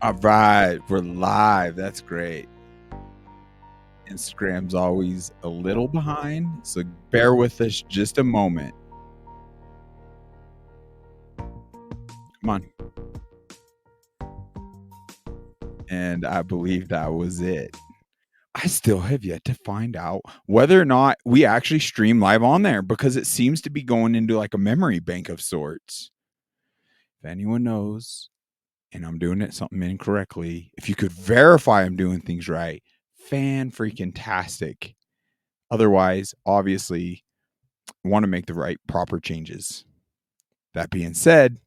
All right, we're live. That's great. Instagram's always a little behind, so bear with us just a moment. Come on. And I believe that was it. I still have yet to find out whether or not we actually stream live on there because it seems to be going into like a memory bank of sorts. If anyone knows, and I'm doing it something incorrectly, if you could verify I'm doing things right, fan freaking tastic. Otherwise, obviously, want to make the right proper changes. That being said,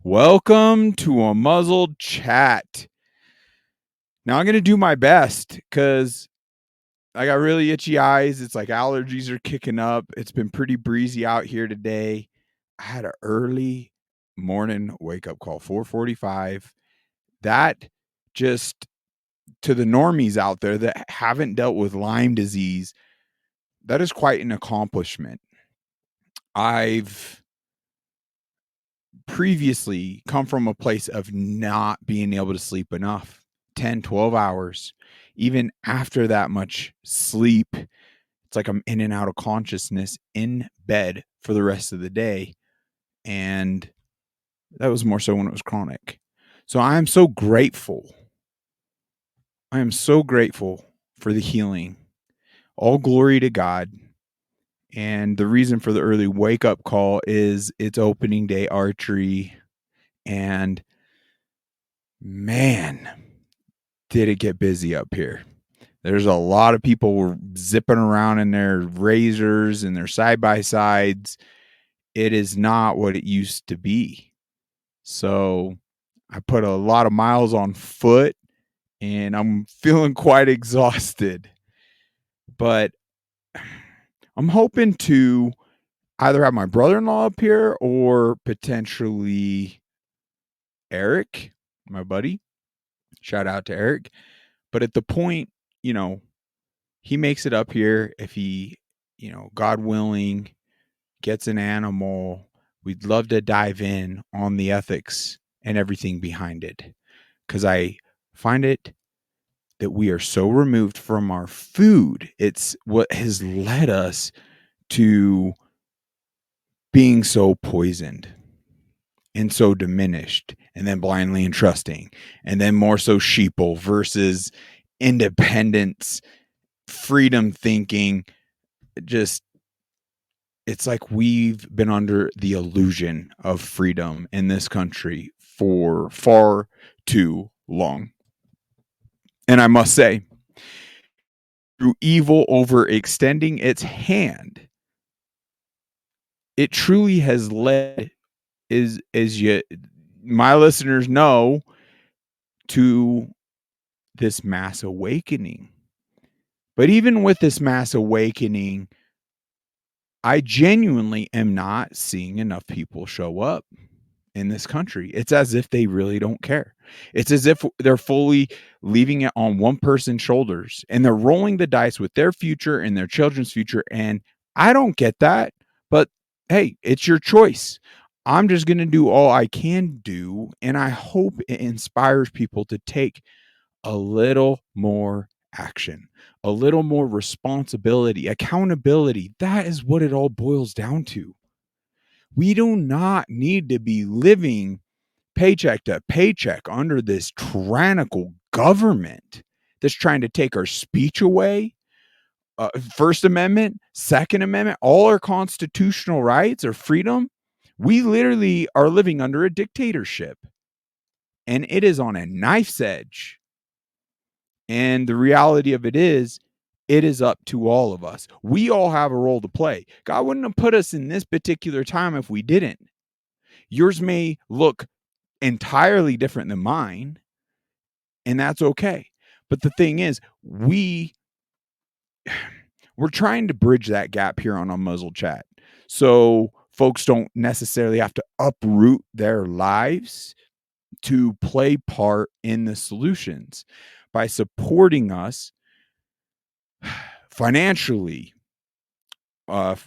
welcome to Unmuzzled Chat. Now I'm going to do my best because I got really itchy eyes. It's like allergies are kicking up. It's been pretty breezy out here today. I had an early morning wake up call, 4:45. That just to the normies out there that haven't dealt with Lyme disease, that is quite an accomplishment. I've previously come from a place of not being able to sleep enough 10, 12 hours. Even after that much sleep, it's like I'm in and out of consciousness in bed for the rest of the day. And that was more so when it was chronic. So I am so grateful. I am so grateful for the healing. All glory to God. And the reason for the early wake up call is it's opening day archery. And man, did it get busy up here. There's a lot of people zipping around in their razors and their side by sides. It is not what it used to be. So I put a lot of miles on foot and I'm feeling quite exhausted. But I'm hoping to either have my brother-in-law up here or potentially Eric, my buddy. Shout out to Eric. But at the point, he makes it up here if he, God willing, gets an animal. We'd love to dive in on the ethics and everything behind it. Because I find it that we are so removed from our food. It's what has led us to being so poisoned and so diminished and then blindly entrusting and then more so sheeple versus independence, freedom thinking. Just it's like we've been under the illusion of freedom in this country for far too long. And I must say, through evil overextending its hand, it truly has led, as you, my listeners know, to this mass awakening. But even with this mass awakening, I genuinely am not seeing enough people show up in this country. It's as if they really don't care. It's as if they're fully leaving it on one person's shoulders and they're rolling the dice with their future and their children's future. And I don't get that. But hey, it's your choice. I'm just going to do all I can do. And I hope it inspires people to take a little more action, a little more responsibility, accountability. That is what it all boils down to. We do not need to be living paycheck to paycheck under this tyrannical government that's trying to take our speech away. First Amendment, Second Amendment, all our constitutional rights or freedom. We literally are living under a dictatorship and it is on a knife's edge. And the reality of it is up to all of us. We all have a role to play. God wouldn't have put us in this particular time if we didn't. Yours may look entirely different than mine, and that's okay. But the thing is, we're trying to bridge that gap here on Unmuzzled Chat. So folks don't necessarily have to uproot their lives to play part in the solutions by supporting us financially,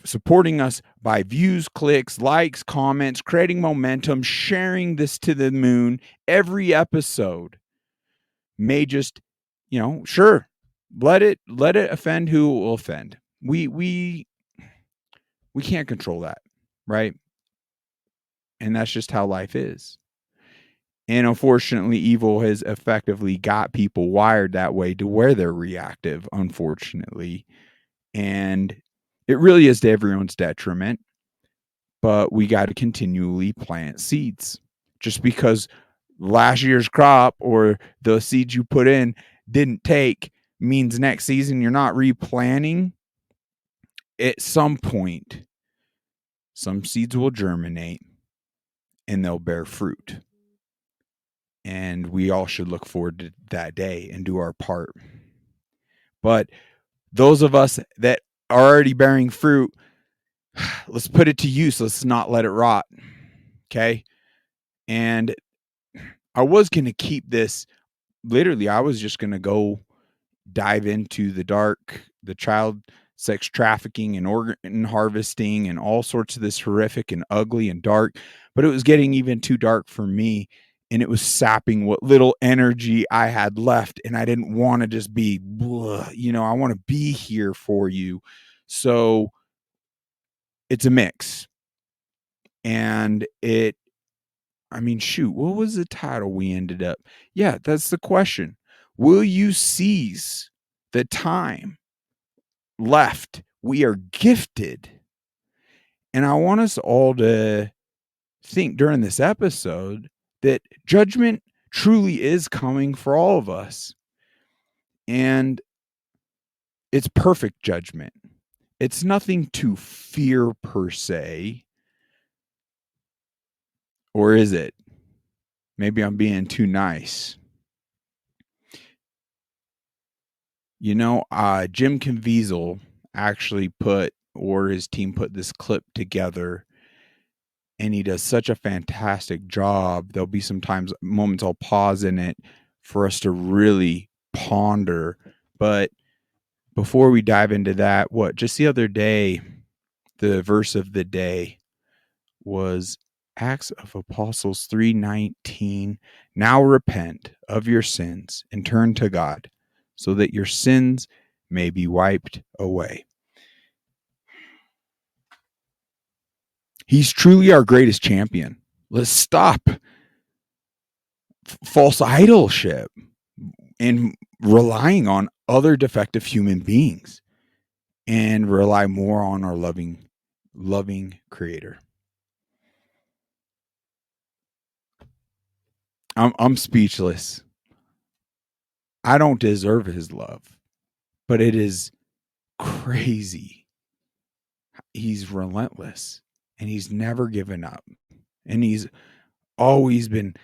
supporting us by views, clicks, likes, comments, creating momentum, sharing this to the moon. Every episode may just, sure, let it offend who will offend. We can't control that, right? And that's just how life is. And unfortunately, evil has effectively got people wired that way to where they're reactive, unfortunately. And it really is to everyone's detriment. But we got to continually plant seeds. Just because last year's crop or the seeds you put in didn't take means next season you're not replanting. At some point, some seeds will germinate and they'll bear fruit. And we all should look forward to that day and do our part. But those of us that are already bearing fruit, let's put it to use. Let's not let it rot. Okay. And I was going to keep this. Literally, I was just going to go dive into the child sex trafficking and organ harvesting and all sorts of this horrific and ugly and dark. But it was getting even too dark for me. And it was sapping what little energy I had left. And I didn't want to just be, I want to be here for you. So it's a mix. And what was the title we ended up? Yeah, that's the question. Will you seize the time left? We are gifted. And I want us all to think during this episode that judgment truly is coming for all of us. And it's perfect judgment. It's nothing to fear per se. Or is it? Maybe I'm being too nice. Jim Caviezel actually his team put this clip together, and he does such a fantastic job. There'll be moments I'll pause in it for us to really ponder. But before we dive into that, just the other day, the verse of the day was Acts of Apostles 3:19. Now repent of your sins and turn to God, so that your sins may be wiped away. He's truly our greatest champion. Let's stop false idolship and relying on other defective human beings and rely more on our loving creator. I'm speechless. I don't deserve his love, but it is crazy. He's relentless and he's never given up. And he's always been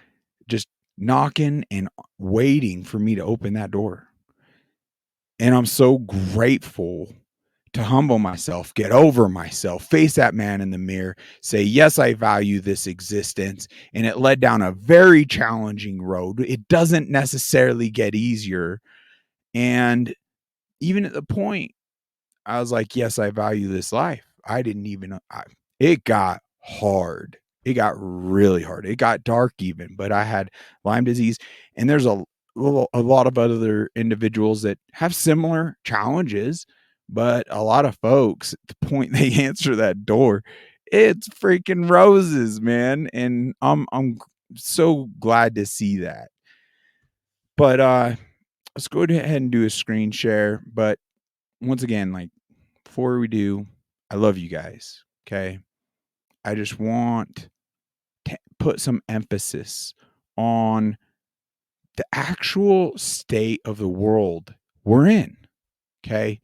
just knocking and waiting for me to open that door. And I'm so grateful to humble myself, get over myself, face that man in the mirror, say, yes, I value this existence. And it led down a very challenging road. It doesn't necessarily get easier. And even at the point, I was like, yes, I value this life. It got hard. It got really hard. It got dark even, but I had Lyme disease. And there's a lot of other individuals that have similar challenges, but a lot of folks, at the point they answer that door, it's freaking roses, man. And I'm so glad to see that. But let's go ahead and do a screen share. But once again, before we do, I love you guys. Okay. I just want to put some emphasis on the actual state of the world we're in. Okay.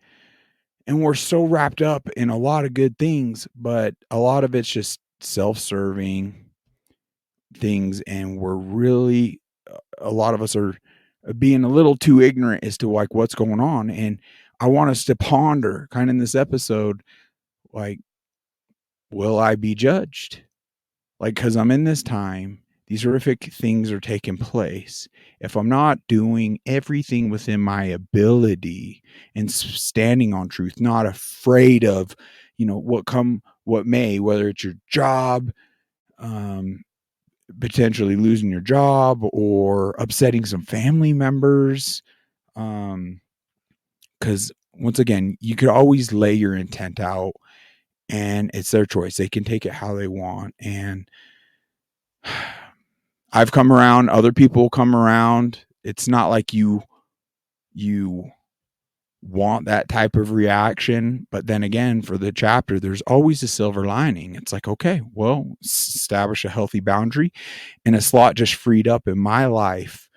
And we're so wrapped up in a lot of good things, but a lot of it's just self-serving things. And a lot of us are being a little too ignorant as to what's going on. And I want us to ponder kind of in this episode, will I be judged? Because I'm in this time, these horrific things are taking place. If I'm not doing everything within my ability and standing on truth, not afraid of, what may, whether it's your job, potentially losing your job or upsetting some family members. Because once again, you could always lay your intent out, and it's their choice. They can take it how they want. And I've come around, other people come around. It's not like you want that type of reaction. But then again, for the chapter, there's always a silver lining. It's like, okay, well, establish a healthy boundary, and a slot just freed up in my life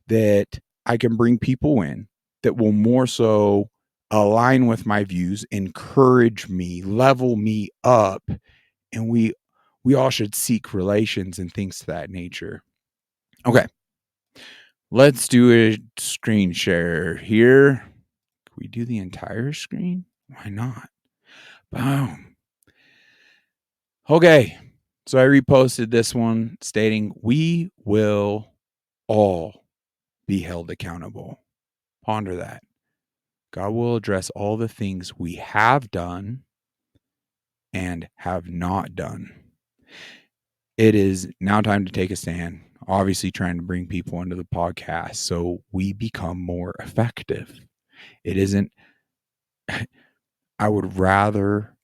that I can bring people in that will more so align with my views, encourage me, level me up, and we all should seek relations and things to that nature. Okay. Let's do a screen share here. Can we do the entire screen? Why not? Boom. Okay. So I reposted this one stating, we will all be held accountable. Ponder that. God will address all the things we have done and have not done. It is now time to take a stand. Obviously, trying to bring people into the podcast so we become more effective. It isn't, I would rather,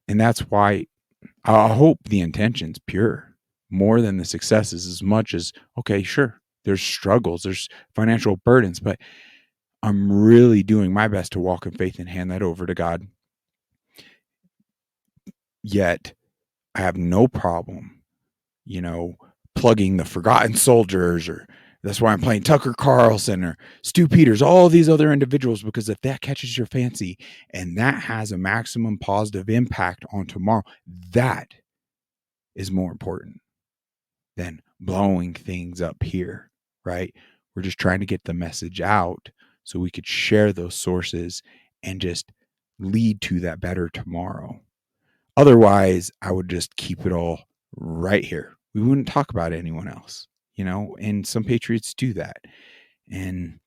and that's why I hope the intention's pure more than the successes, as much as, okay, sure, there's struggles, there's financial burdens, but I'm really doing my best to walk in faith and hand that over to God. Yet I have no problem, plugging the Forgotten Soldiers, or that's why I'm playing Tucker Carlson or Stu Peters, all these other individuals, because if that catches your fancy and that has a maximum positive impact on tomorrow, that is more important than blowing things up here, right? We're just trying to get the message out so we could share those sources and just lead to that better tomorrow. Otherwise, I would just keep it all right here. We wouldn't talk about anyone else, and some patriots do that. And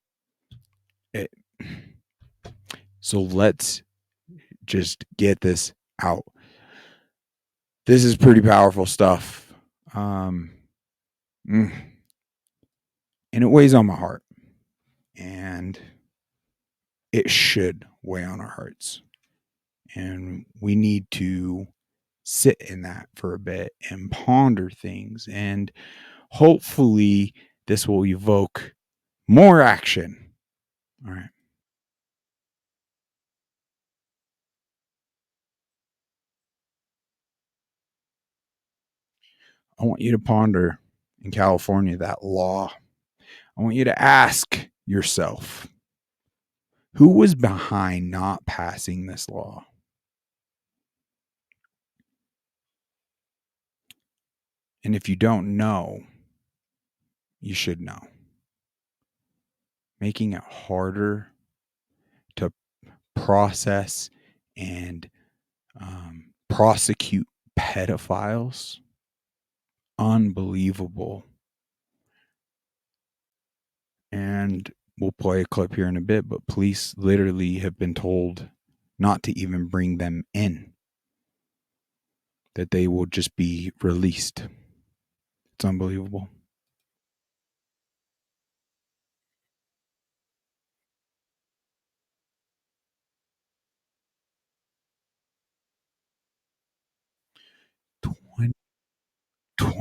so let's just get this out. This is pretty powerful stuff. And it weighs on my heart. And it should weigh on our hearts. And we need to sit in that for a bit and ponder things. And hopefully this will evoke more action. All right. I want you to ponder in California that law. I want you to ask yourself, who was behind not passing this law? And if you don't know, you should know. Making it harder to process and prosecute pedophiles. Unbelievable. And we'll play a clip here in a bit, but police literally have been told not to even bring them in, that they will just be released. It's unbelievable. Twenty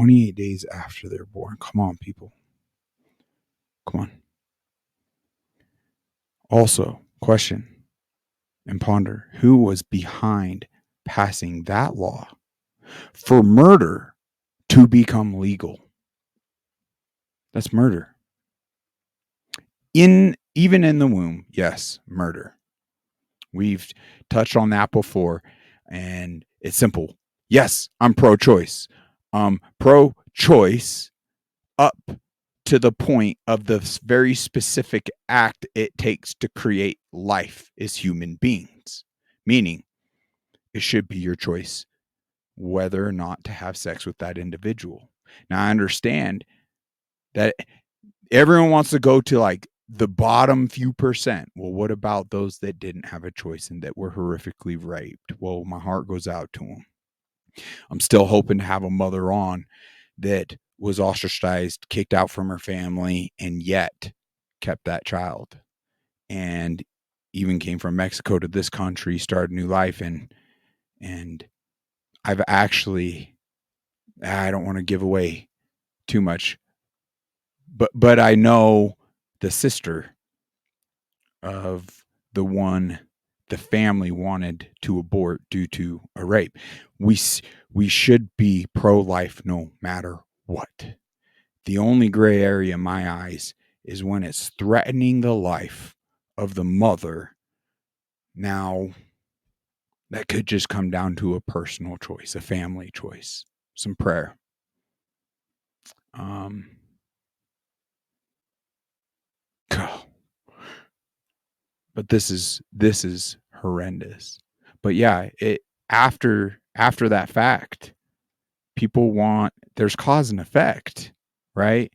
28 days after they're born. Come on, people. Come on. Also, question and ponder, who was behind passing that law for murder to become legal? That's murder. Even in the womb, yes, murder. We've touched on that before, and it's simple. Yes, I'm pro-choice. Pro-choice up to the point of the very specific act it takes to create life as human beings. Meaning, it should be your choice whether or not to have sex with that individual. Now, I understand that everyone wants to go to like the bottom few percent. Well, what about those that didn't have a choice and that were horrifically raped? Well, my heart goes out to them. I'm still hoping to have a mother on that was ostracized, kicked out from her family, and yet kept that child. And even came from Mexico to this country, started a new life, and I've actually, I don't want to give away too much, but I know the sister of the one the family wanted to abort due to a rape. We we should be pro-life no matter what. The only gray area in my eyes is when it's threatening the life of the mother. Now, that could just come down to a personal choice, a family choice, some prayer. Um, but this is horrendous. But yeah, it after that fact, people want there's cause and effect, right?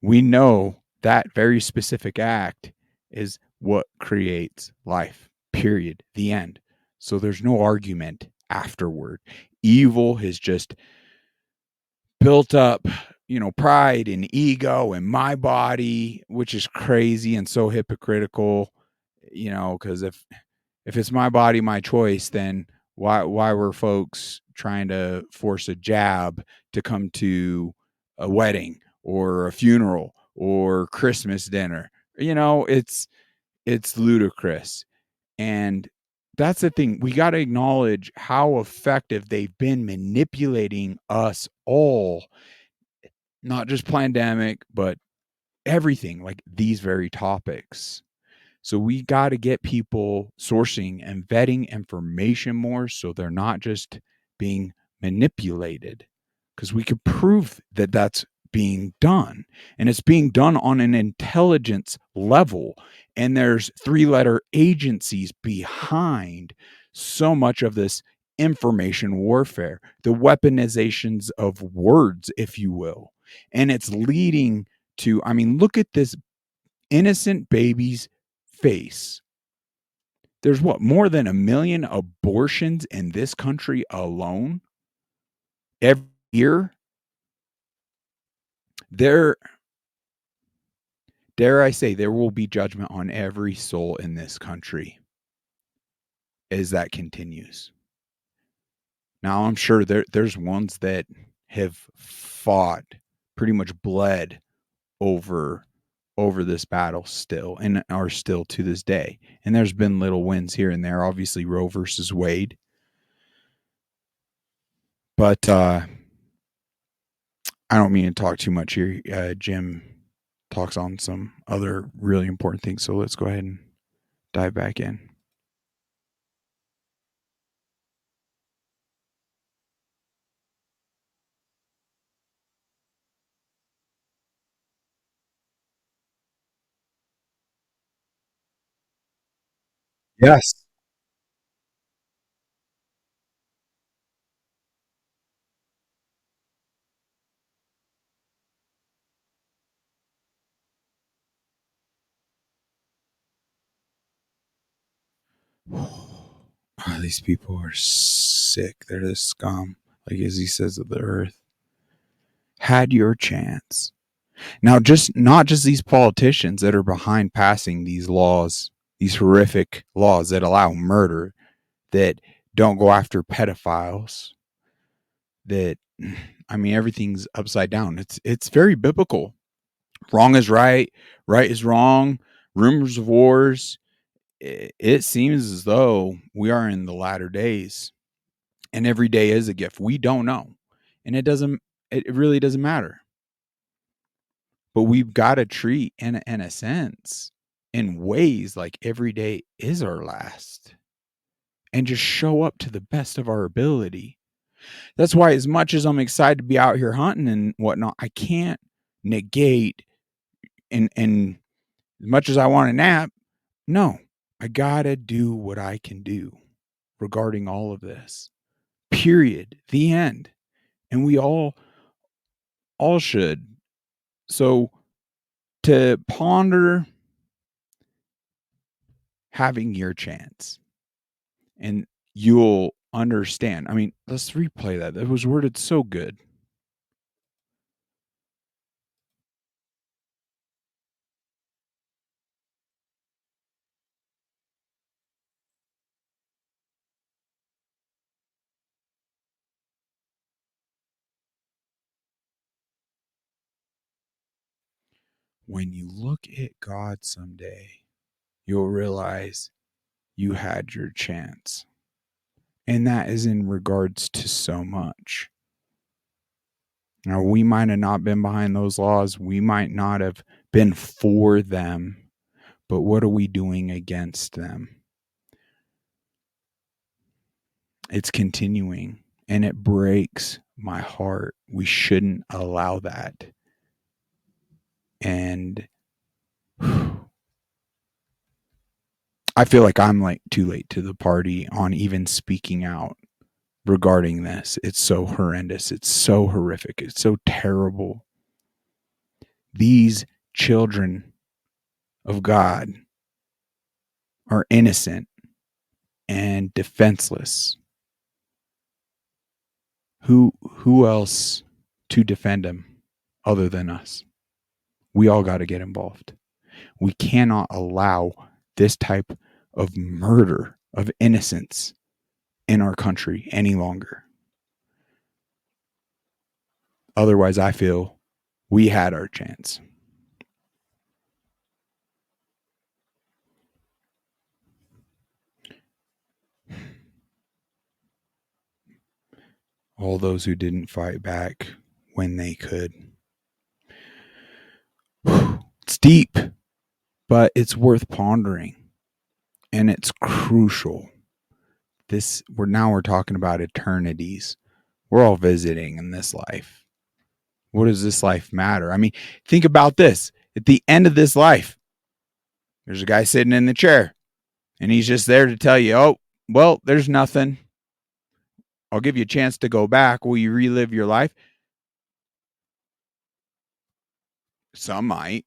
We know that very specific act is what creates life. Period. The end. So there's no argument afterward. Evil has just built up, pride and ego in my body, which is crazy and so hypocritical, because if it's my body, my choice, then why were folks trying to force a jab to come to a wedding or a funeral or Christmas dinner? It's ludicrous. And that's the thing. We got to acknowledge how effective they've been manipulating us all, not just pandemic, but everything, like these very topics. So we got to get people sourcing and vetting information more so they're not just being manipulated, because we could prove that that's being done, and it's being done on an intelligence level, and there's three-letter agencies behind so much of this information warfare, the weaponizations of words, if you will. And it's leading to, I mean, look at this innocent baby's face. There's what, more than 1 million abortions in this country alone every year? There, dare I say, there will be judgment on every soul in this country as that continues. Now, I'm sure there's ones that have fought, pretty much bled over this battle still, and are still to this day. And there's been little wins here and there. Obviously, Roe versus Wade. But I don't mean to talk too much here. Jim talks on some other really important things. So let's go ahead and dive back in. Yes. Oh, these people are sick. They're the scum, like as he says, of the earth. Had your chance. Now, just not just these politicians that are behind passing these laws, these horrific laws that allow murder, that don't go after pedophiles, that, I mean, everything's upside down. It's very biblical. Wrong is right, right is wrong, rumors of wars. It seems as though we are in the latter days, and every day is a gift. We don't know, and it really doesn't matter. But we've got to treat, in a sense, in ways like every day is our last, and just show up to the best of our ability. That's why, as much as I'm excited to be out here hunting and whatnot, I can't negate, and as much as I want to nap, no, I gotta do what I can do regarding all of this. Period. The end. And we all should. So to ponder having your chance, and you'll understand. I mean, let's replay that. That was worded so good. When you look at God someday, you'll realize you had your chance. And that is in regards to so much. Now, we might have not been behind those laws. We might not have been for them. But what are we doing against them? It's continuing, and it breaks my heart. We shouldn't allow that. And I feel like I'm like too late to the party on even speaking out regarding this. It's so horrendous. It's so horrific. It's so terrible. These children of God are innocent and defenseless. Who else to defend them other than us? We all got to get involved. We cannot allow this type of murder of innocence in our country any longer. Otherwise, I feel we had our chance. All those who didn't fight back when they could. It's deep, but it's worth pondering, and it's crucial. We're talking about eternities. We're all visiting in this life. What does this life matter? I mean, think about this. At the end of this life, there's a guy sitting in the chair, and he's just there to tell you, oh, well, there's nothing. I'll give you a chance to go back. Will you relive your life? Some might,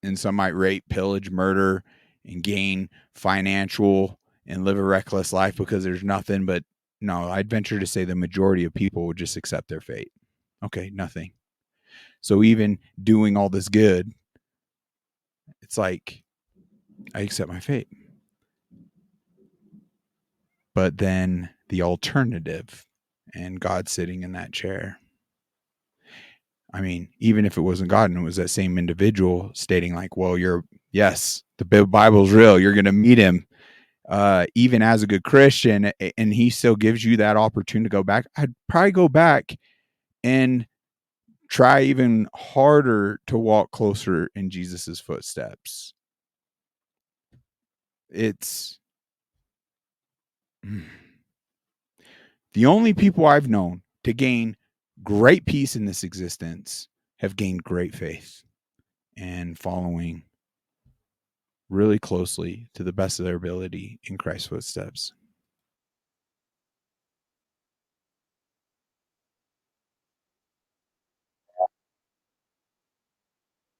and some might rape, pillage, murder, and gain financial and live a reckless life because there's nothing. But no, I'd venture to say the majority of people would just accept their fate. Okay, nothing. So even doing all this good, it's like I accept my fate. But then the alternative, and God sitting in that chair. I mean, even if it wasn't God and it was that same individual stating like, well, yes, the Bible's real. You're going to meet him even as a good Christian, and he still gives you that opportunity to go back. I'd probably go back and try even harder to walk closer in Jesus's footsteps. It's the only people I've known to gain great peace in this existence have gained great faith and following really closely to the best of their ability in Christ's footsteps.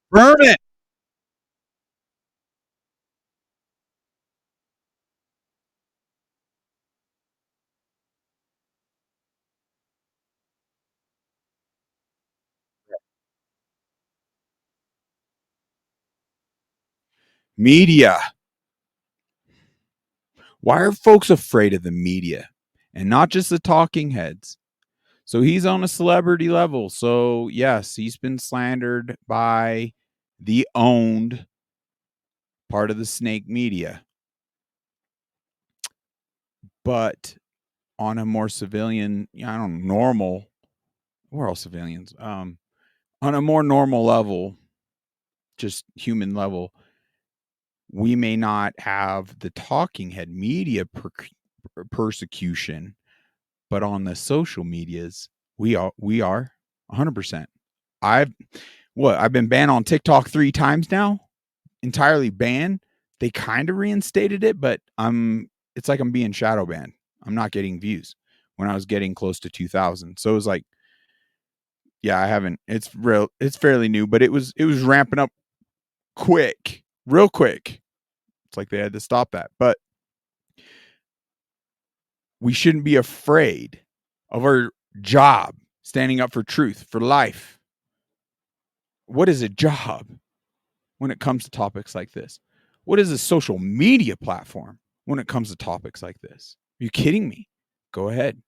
Burn it! Media. Why are folks afraid of the media and not just the talking heads? So he's on a celebrity level. So, yes, he's been slandered by the owned part of the snake media. But on a more civilian, I don't know, normal, we're all civilians. On a more normal level, just human level, we may not have the talking head media persecution, but on the social medias, we are 100%. I've I've been banned on TikTok 3 times now, entirely banned. They kind of reinstated it, but it's like I'm being shadow banned. I'm not getting views when I was getting close to 2,000. So it was like, yeah, I haven't. It's fairly new, but it was ramping up quick, real quick. It's like they had to stop that. But we shouldn't be afraid of our job, standing up for truth, for life. What is a job when it comes to topics like this? What is a social media platform when it comes to topics like this? Are you kidding me? Go ahead.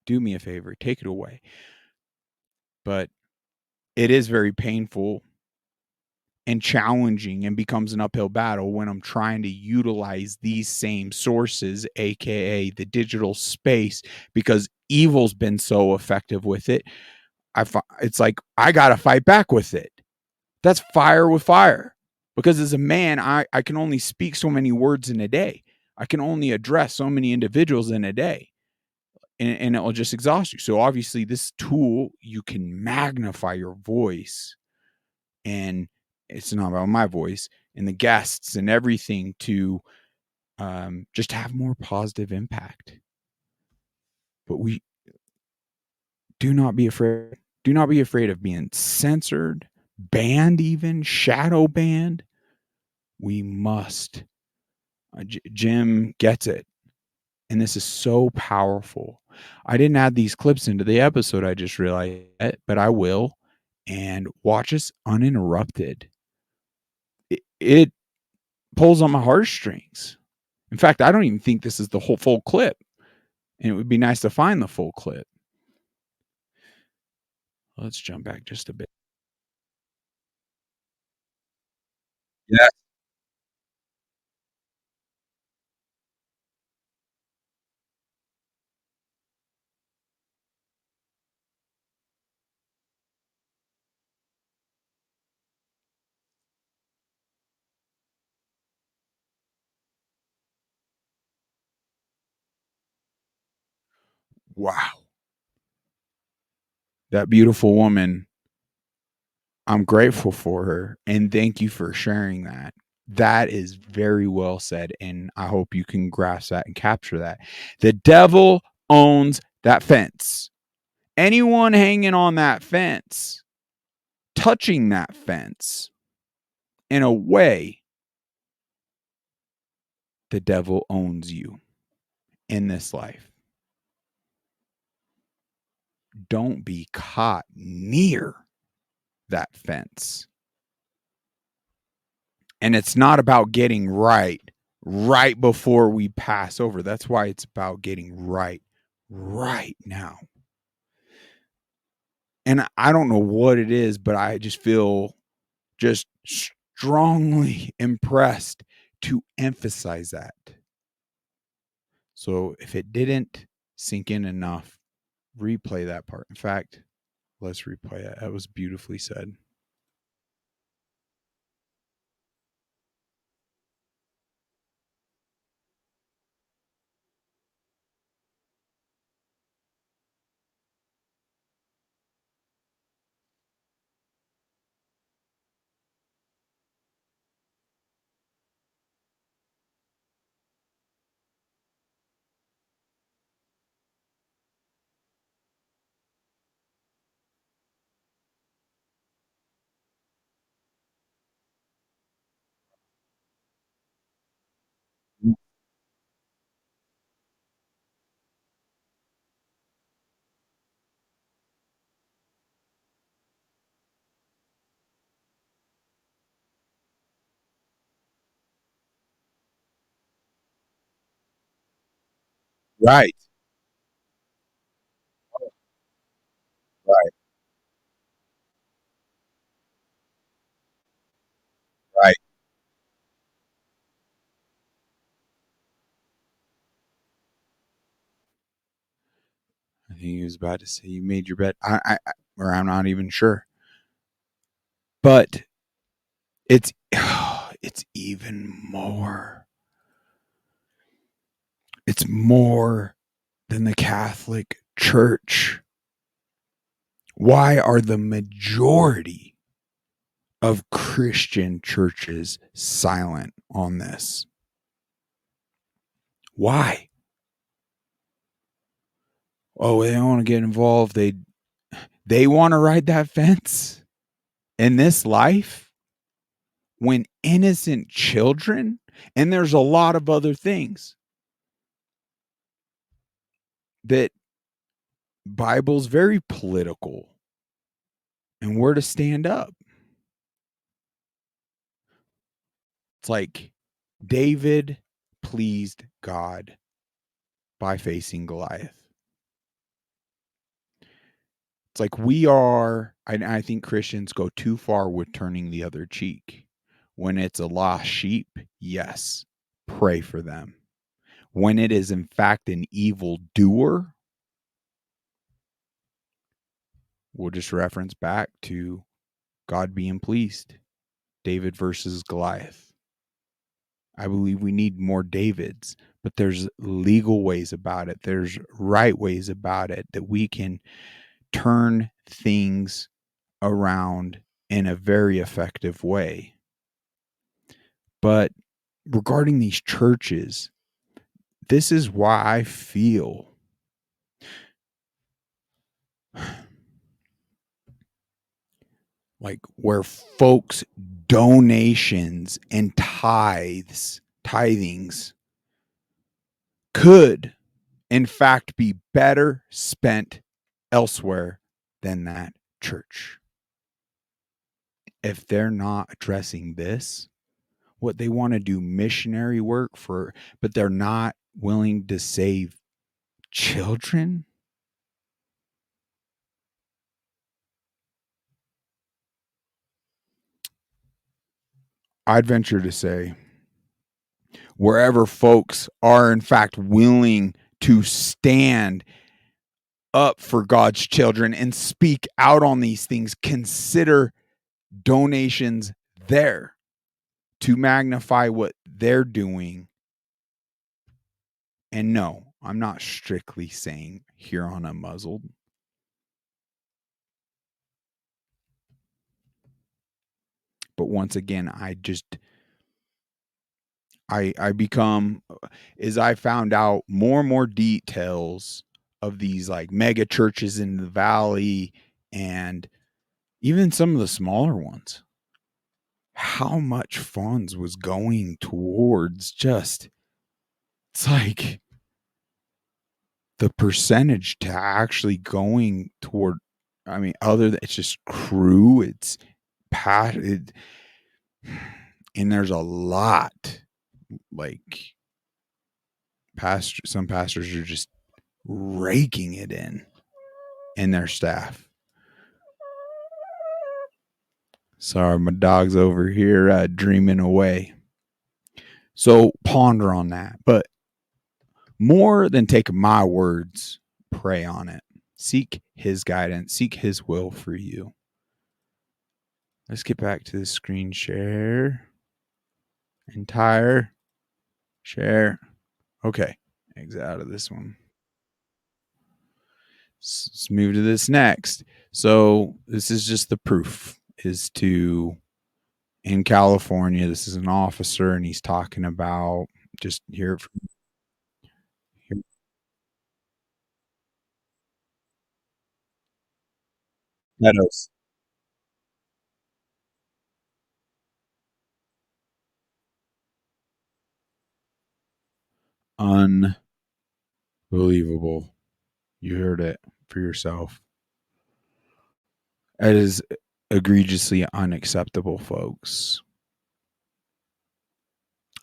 Do me a favor. Take it away. But it is very painful and challenging and becomes an uphill battle when I'm trying to utilize these same sources, aka the digital space, because evil's been so effective with it. It's like I gotta fight back with it. That's fire with fire. Because as a man, I can only speak so many words in a day. I can only address so many individuals in a day. And it'll just exhaust you. So obviously, this tool, you can magnify your voice, and it's not about my voice and the guests and everything to just have more positive impact. But we do not be afraid. Do not be afraid of being censored, banned, even shadow banned. We must. Jim gets it. And this is so powerful. I didn't add these clips into the episode, I just realized it, but I will. And watch us uninterrupted. It pulls on my heartstrings. In fact, I don't even think this is the whole full clip. And it would be nice to find the full clip. Let's jump back just a bit. Yeah. Wow. That beautiful woman, I'm grateful for her. And thank you for sharing that. That is very well said. And I hope you can grasp that and capture that. The devil owns that fence. Anyone hanging on that fence, touching that fence, in a way, the devil owns you in this life. Don't be caught near that fence. And it's not about getting right before we pass over. That's why it's about getting right now. And I don't know what it is, but I just feel just strongly impressed to emphasize that. So if it didn't sink in enough, replay that part. In fact, let's replay it. That was beautifully said. Right, right, right. I think he was about to say you made your bed. Or I'm not even sure. But it's it's even more. It's more than the Catholic Church. Why are the majority of Christian churches silent on this? Why? Oh, they don't want to get involved. They want to ride that fence in this life. when innocent children, and there's a lot of other things that Bible's very political, and we're to stand up. It's like David pleased God by facing Goliath. It's like I think Christians go too far with turning the other cheek. When it's a lost sheep, yes, pray for them. When it is in fact an evil doer, we'll just reference back to God being pleased. David versus Goliath. I believe we need more Davids, but there's legal ways about it. There's right ways about it that we can turn things around in a very effective way. But regarding these churches, this is why I feel like where folks' donations and tithings could, in fact, be better spent elsewhere than that church. If they're not addressing this, what they want to do missionary work for, but they're not willing to save children. I'd venture to say wherever folks are in fact willing to stand up for God's children and speak out on these things, consider donations there to magnify what they're doing. And no, I'm not strictly saying here on Unmuzzled. But once again, I become, as I found out more and more details of these like mega churches in the valley and even some of the smaller ones, how much funds was going towards it's like the percentage to actually going toward, I mean, other than it's just crew, it's and there's a lot like some pastors are just raking it in their staff. Sorry, my dog's over here dreaming away. So ponder on that. But more than take my words, pray on it. Seek his guidance. Seek his will for you. Let's get back to the screen share. Entire share. Okay. Exit out of this one. Let's move to this next. So this is just the proof is to in California. This is an officer and he's talking about just hear it from Meadows. Unbelievable. You heard it for yourself. It is egregiously unacceptable, folks.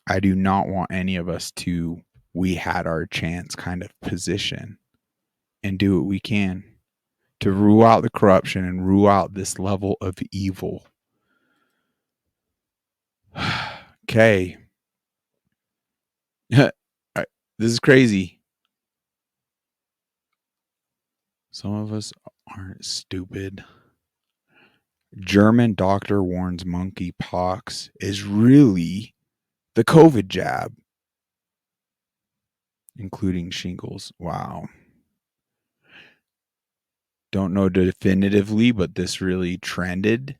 I do not want any of us to we had our chance kind of position and do what we can to rule out the corruption and rule out this level of evil. Okay. This is crazy. Some of us aren't stupid. German doctor warns monkeypox is really the COVID jab, including shingles. Wow. Don't know definitively, but this really trended.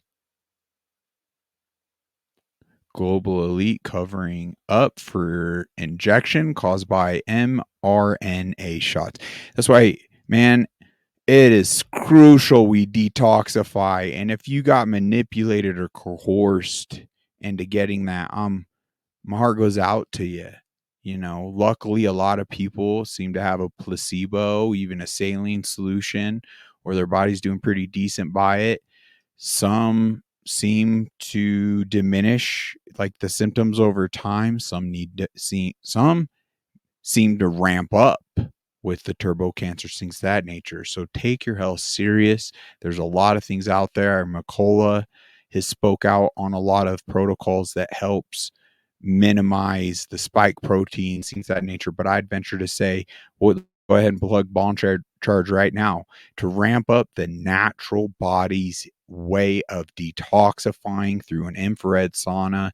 Global elite covering up for injection caused by mRNA shots. That's why, man, it is crucial we detoxify. And if you got manipulated or coerced into getting that. My heart goes out to you. You know, luckily, a lot of people seem to have a placebo, even a saline solution, or their body's doing pretty decent by it. Some seem to diminish like the symptoms over time. Some seem to ramp up with the turbo cancer, things of that nature. So take your health serious. There's a lot of things out there. McCullough has spoke out on a lot of protocols that helps minimize the spike proteins, things of that nature. But I'd venture to say, well, go ahead and plug ball charge right now to ramp up the natural body's way of detoxifying through an infrared sauna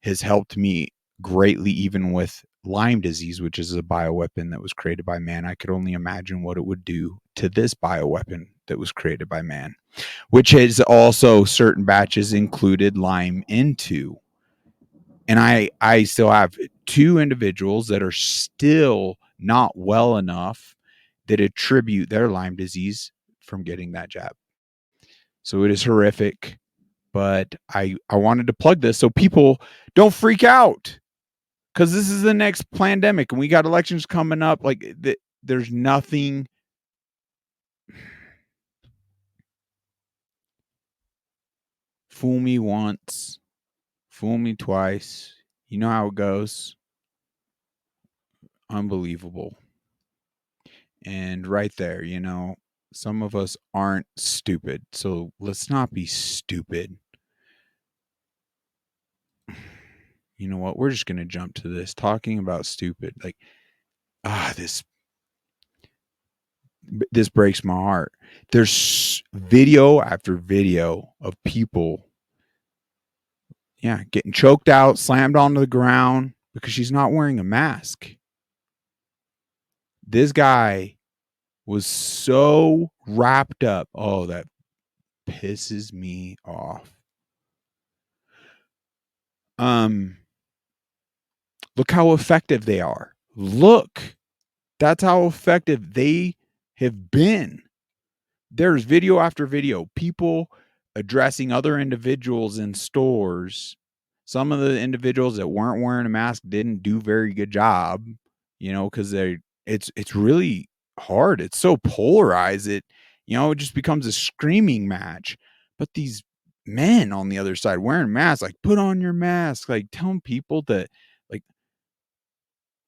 has helped me greatly, even with Lyme disease, which is a bioweapon that was created by man. I could only imagine what it would do to this bioweapon that was created by man, which has also certain batches included Lyme into. And I still have two individuals that are still not well enough that attribute their Lyme disease from getting that jab. So it is horrific, but I wanted to plug this so people don't freak out, because this is the next pandemic and we got elections coming up. Like there's nothing. Fool me once, fool me twice. You know how it goes. Unbelievable. And right there, you know, some of us aren't stupid. So let's not be stupid. You know what? We're just going to jump to this talking about stupid. Like, this breaks my heart. There's video after video of people, yeah, getting choked out, slammed onto the ground because she's not wearing a mask. This guy was so wrapped up. Oh, that pisses me off. Look how effective they are. Look, that's how effective they have been. There's video after video, people addressing other individuals in stores. Some of the individuals that weren't wearing a mask didn't do very good job, you know, because it's really hard. It's so polarized. It just becomes a screaming match. But these men on the other side wearing masks, like, put on your mask, like, telling people that, like,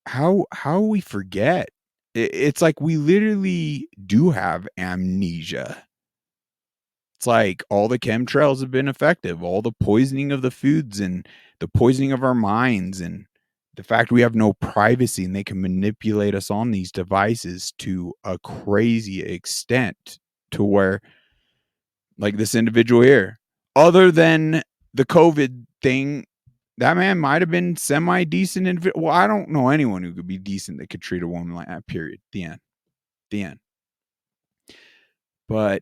how we forget. It's like we literally do have amnesia. It's like all the chemtrails have been effective, all the poisoning of the foods and the poisoning of our minds, and the fact we have no privacy and they can manipulate us on these devices to a crazy extent, to where, like this individual here, other than the COVID thing, that man might have been semi decent. Well, I don't know anyone who could be decent that could treat a woman like that, period. The end. The end. But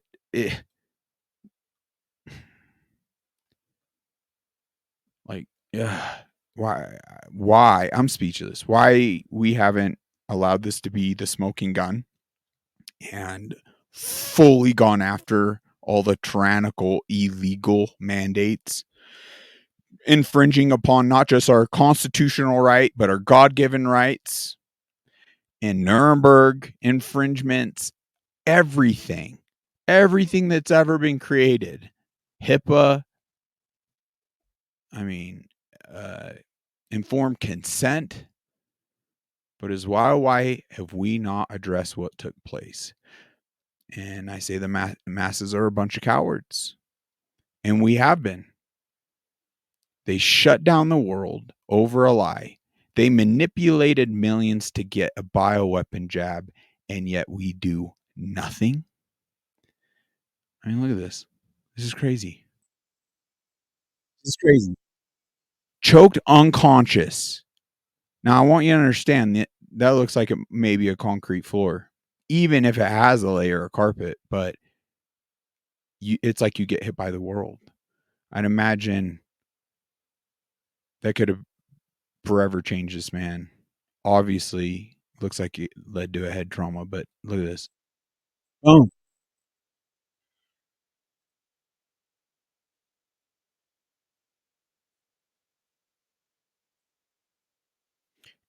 like, why I'm speechless. Why we haven't allowed this to be the smoking gun and fully gone after all the tyrannical illegal mandates infringing upon not just our constitutional right but our God-given rights, and Nuremberg infringements, everything that's ever been created. HIPAA, I mean, informed consent. But as why have we not addressed what took place? And I say the masses are a bunch of cowards. And we have been. They shut down the world over a lie. They manipulated millions to get a bioweapon jab, and yet we do nothing. I mean, look at this. This is crazy. This is crazy. Choked unconscious. Now, I want you to understand that looks like it may be a concrete floor, even if it has a layer of carpet, but it's like you get hit by the world. I'd imagine that could have forever changed this man. Obviously, looks like it led to a head trauma, but look at this. Oh,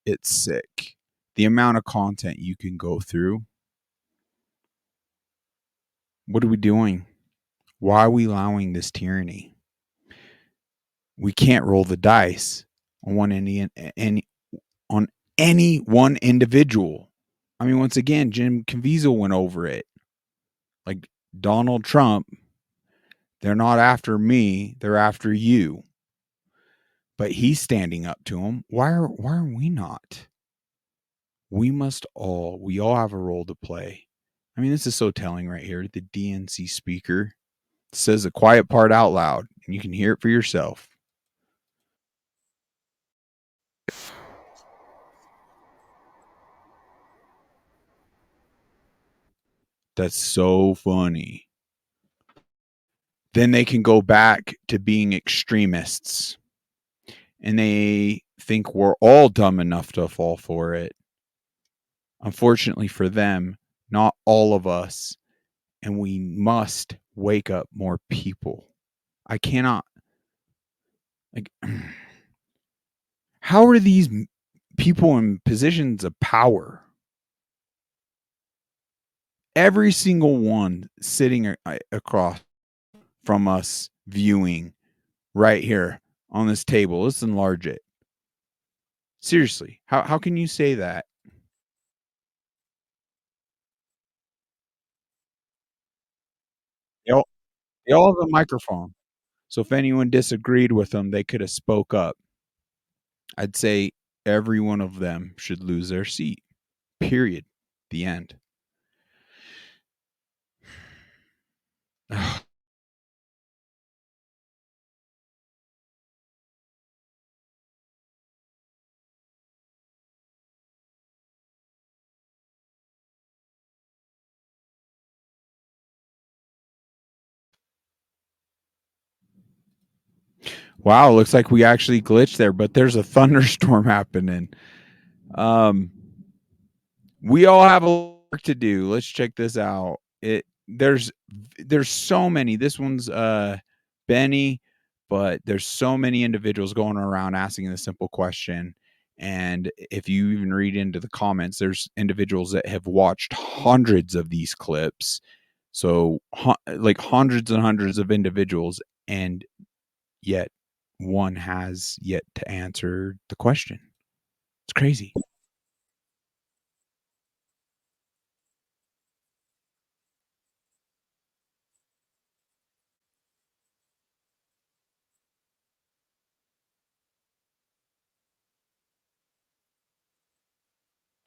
it's sick. The amount of content you can go through. What are we doing? Why are we allowing this tyranny? We can't roll the dice on on any one individual. I mean, once again, Jim Caviezel went over it. Like Donald Trump, they're not after me, they're after you. But he's standing up to them. Why are we not? We all have a role to play. I mean, this is so telling right here. The DNC speaker says the quiet part out loud, and you can hear it for yourself. That's so funny. Then they can go back to being extremists, and they think we're all dumb enough to fall for it. Unfortunately for them, not all of us, and we must wake up more people. I cannot, like, how are these people in positions of power? Every single one sitting across from us viewing right here on this table. Let's enlarge it. Seriously, how can you say that? They all, they all have a microphone. So if anyone disagreed with them, they could have spoke up. I'd say every one of them should lose their seat. Period. The end. Wow, looks like we actually glitched there, but there's a thunderstorm happening. Um, we all have a work to do. Let's check this out. There's so many. This one's Benny, but there's so many individuals going around asking the simple question. And if you even read into the comments, there's individuals that have watched hundreds of these clips. So like hundreds and hundreds of individuals, and yet one has yet to answer the question. It's crazy.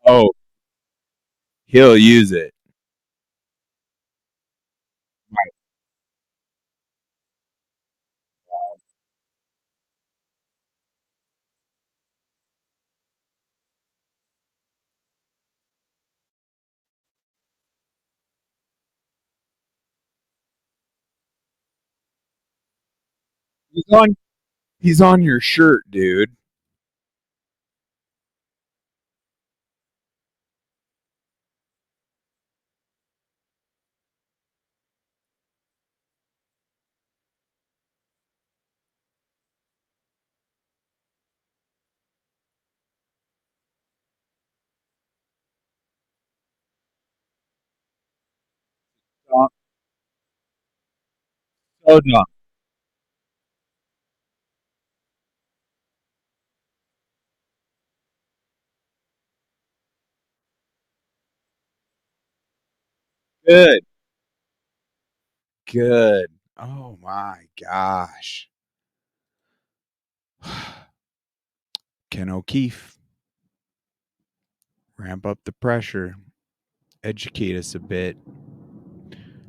Oh, he'll use it. He's on. He's on your shirt, dude. So dumb. Good. Good. Oh my gosh. Ken O'Keefe, ramp up the pressure, educate us a bit,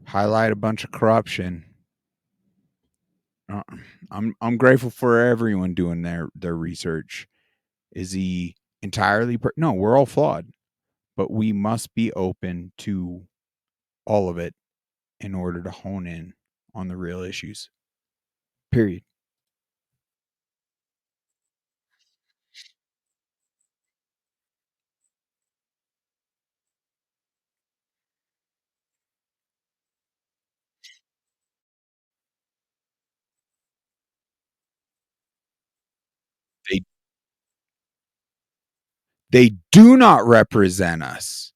highlight a bunch of corruption. Uh, I'm grateful for everyone doing their research. Is he entirely no? We're all flawed, but we must be open to all of it in order to hone in on the real issues. Period. They They do not represent us.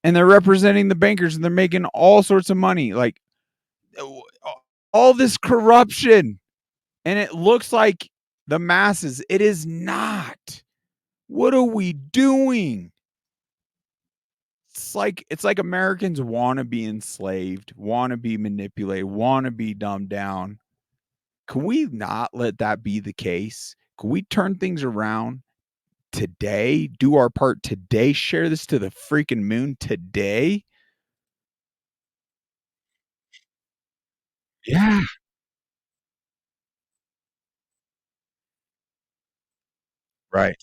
And they're representing the bankers and they're making all sorts of money. Like all this corruption. And it looks like the masses. It is not. What are we doing? It's like Americans want to be enslaved, want to be manipulated, want to be dumbed down. Can we not let that be the case? Can we turn things around today? Do our part today? Share this to the freaking moon today? Yeah. Right.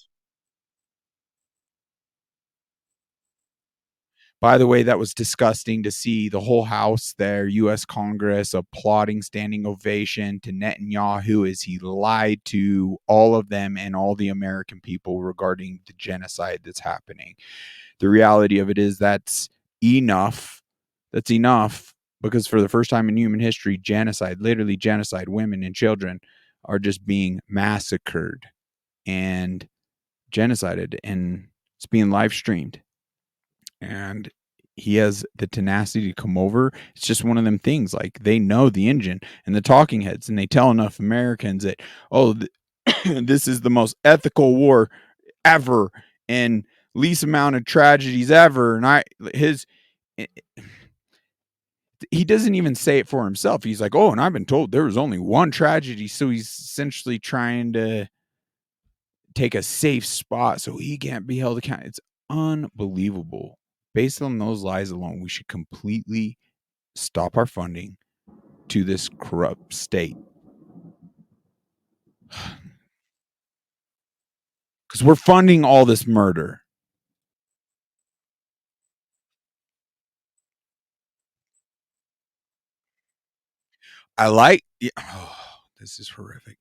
By the way, that was disgusting to see the whole House there, US Congress applauding, standing ovation to Netanyahu as he lied to all of them and all the American people regarding the genocide that's happening. The reality of it is that's enough. That's enough because for the first time in human history, genocide, literally genocide, women and children are just being massacred and genocided, and it's being live streamed. And he has the tenacity to come over. It's just one of them things. Like they know the engine and the talking heads, and they tell enough Americans that, oh, this is the most ethical war ever and least amount of tragedies ever. And he doesn't even say it for himself. He's like, oh, and I've been told there was only one tragedy. So he's essentially trying to take a safe spot so he can't be held accountable. It's unbelievable. Based on those lies alone, we should completely stop our funding to this corrupt state because we're funding all this murder. I like, yeah, oh, this is horrific.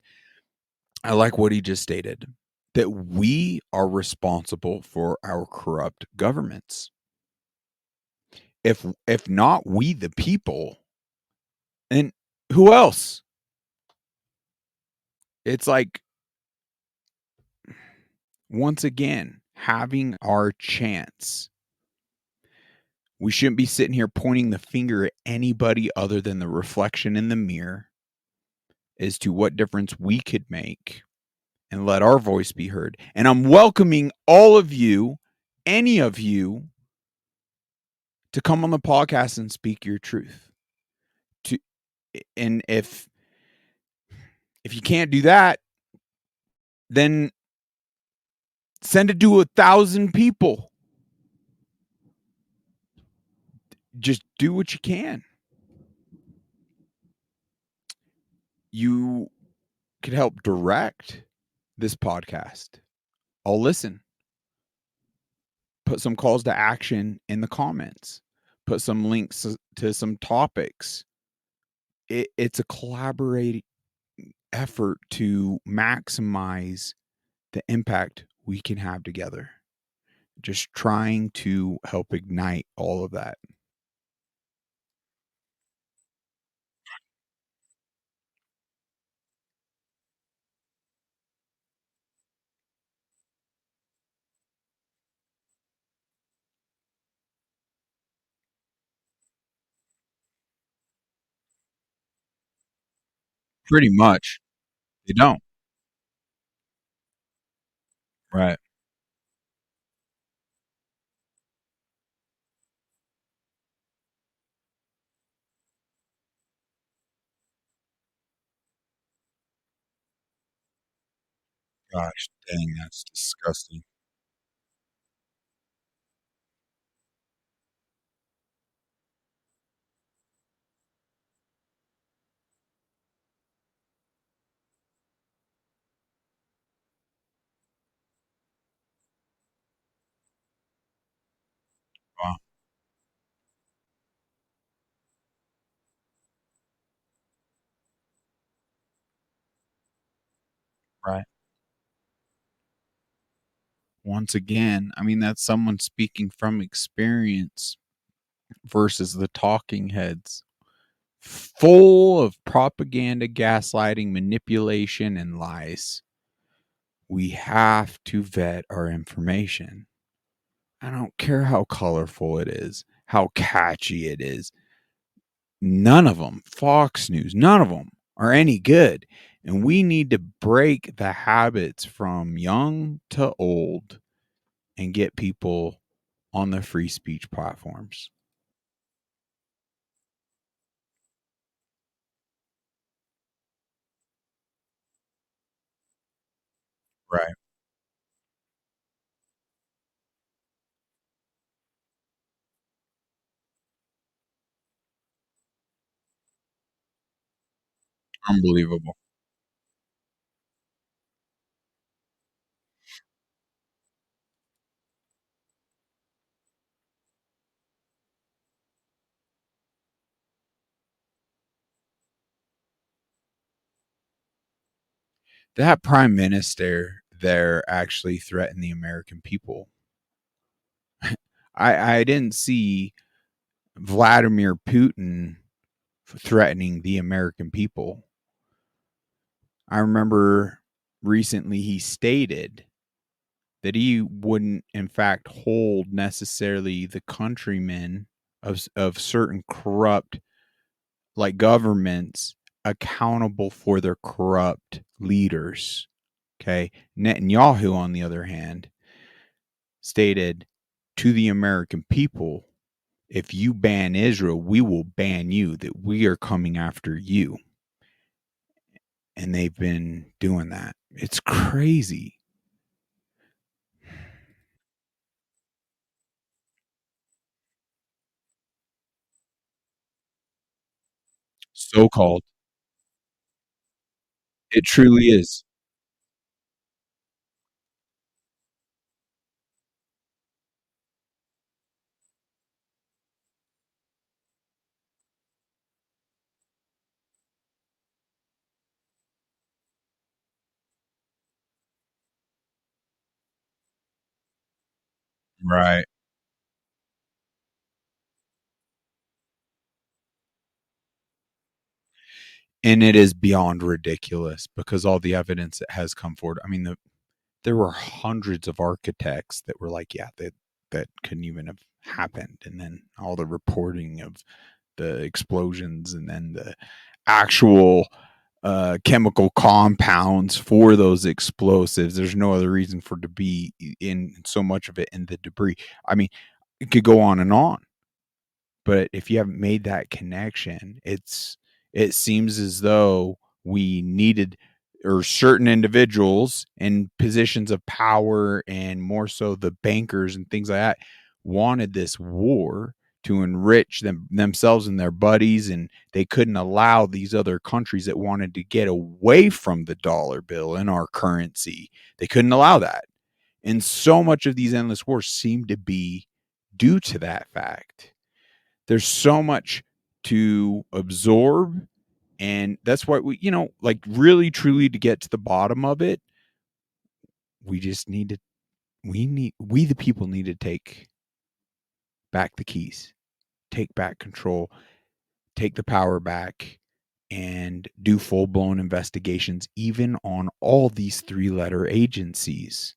I like what he just stated, that we are responsible for our corrupt governments. If not we the people, and who else? It's like, once again, having our chance. We shouldn't be sitting here pointing the finger at anybody other than the reflection in the mirror as to what difference we could make and let our voice be heard. And I'm welcoming all of you, any of you, to come on the podcast and speak your truth. To and if you can't do that, then send it to 1,000 people. Just do what you can. You could help direct this podcast. I'll listen. Put some calls to action in the comments. Put some links to some topics. It's a collaborating effort to maximize the impact we can have together. Just trying to help ignite all of that. Pretty much. They don't. Right. Gosh dang, that's disgusting. Wow. Right. Once again, I mean, that's someone speaking from experience versus the talking heads, full of propaganda, gaslighting, manipulation, and lies. We have to vet our information. I don't care how colorful it is, how catchy it is. None of them, Fox News, none of them are any good. And we need to break the habits from young to old and get people on the free speech platforms. Right. Unbelievable. That prime minister there actually threatened the American people. I didn't see Vladimir Putin threatening the American people. I remember recently he stated that he wouldn't, in fact, hold necessarily the countrymen of certain corrupt like governments accountable for their corrupt leaders. Okay. Netanyahu, on the other hand, stated to the American people, if you ban Israel, we will ban you, that we are coming after you. And they've been doing that. It's crazy. So called. It truly is. Right. And it is beyond ridiculous because all the evidence that has come forward. I mean, there were hundreds of architects that were like, yeah, that couldn't even have happened. And then all the reporting of the explosions and then the actual chemical compounds for those explosives. There's no other reason for it to be in so much of it in the debris. I mean, it could go on and on. But if you haven't made that connection, it seems as though we needed or certain individuals in positions of power and more so the bankers and things like that wanted this war to enrich themselves and their buddies, and they couldn't allow these other countries that wanted to get away from the dollar bill and our currency. They couldn't allow that. And so much of these endless wars seem to be due to that fact. There's so much to absorb, and that's why we, like, really truly, to get to the bottom of it, we just need to we the people need to take back the keys, take back control, take the power back, and do full-blown investigations even on all these three-letter agencies,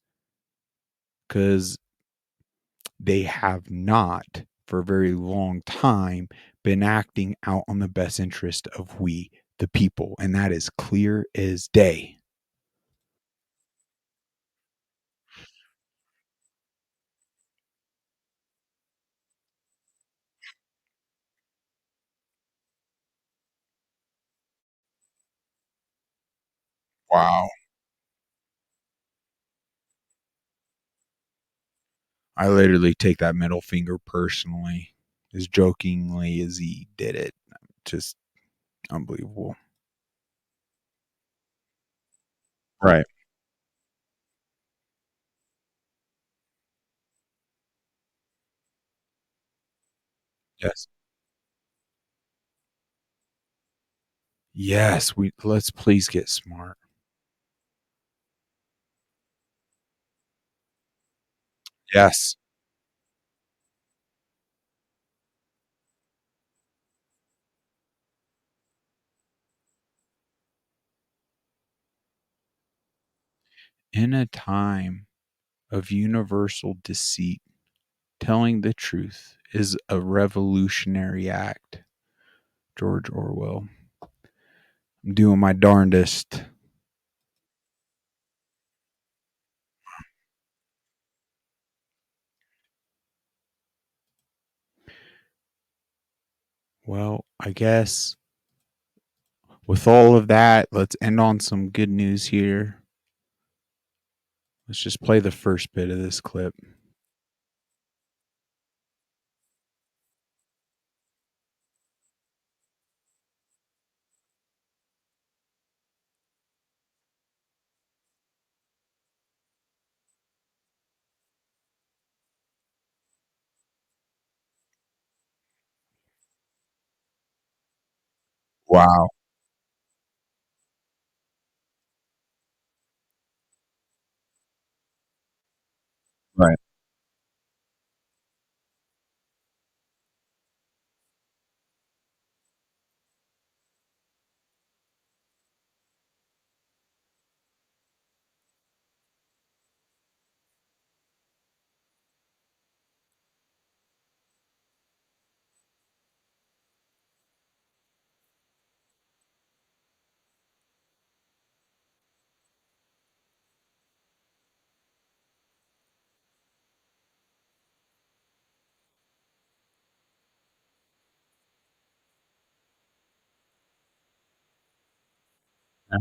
because they have not for a very long time been acting out on the best interest of we the people, and that is clear as day. Wow. I literally take that middle finger personally, as jokingly as he did it. Just unbelievable. Right. Yes. Yes, we let's please get smart. Yes. In a time of universal deceit, telling the truth is a revolutionary act. George Orwell. I'm doing my darndest. Well, I guess with all of that, let's end on some good news here. Let's just play the first bit of this clip. Wow. Right. Yeah.